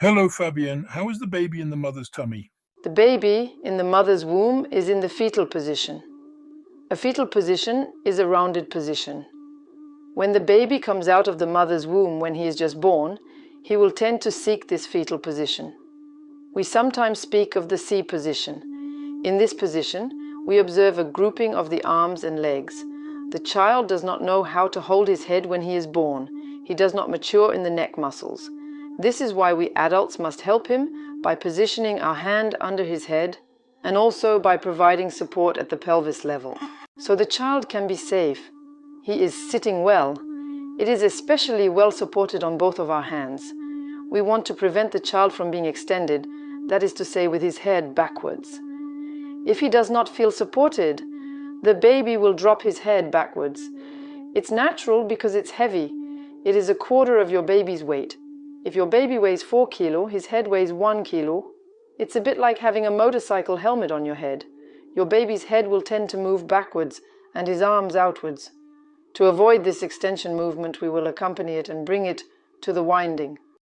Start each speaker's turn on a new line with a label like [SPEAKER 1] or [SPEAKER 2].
[SPEAKER 1] Hello, Fabienne. How is the baby in the mother's tummy?
[SPEAKER 2] The baby in the mother's womb is in the fetal position. A fetal position is a rounded position. When the baby comes out of the mother's womb when he is just born, he will tend to seek this fetal position. We sometimes speak of the C position. In this position, we observe a grouping of the arms and legs. The child does not know how to hold his head when he is born. He does not mature in the neck muscles. This is why we adults must help him by positioning our hand under his head and also by providing support at the pelvis level. So the child can be safe. He is sitting well. It is especially well supported on both of our hands. We want to prevent the child from being extended, that is to say, with his head backwards. If he does not feel supported, the baby will drop his head backwards. It's natural because it's heavy. It is a quarter of your baby's weight. If your baby weighs 4 kilo, his head weighs 1 kilo. It's a bit like having a motorcycle helmet on your head. Your baby's head will tend to move backwards and his arms outwards. To avoid this extension movement, we will accompany it and bring it to the winding.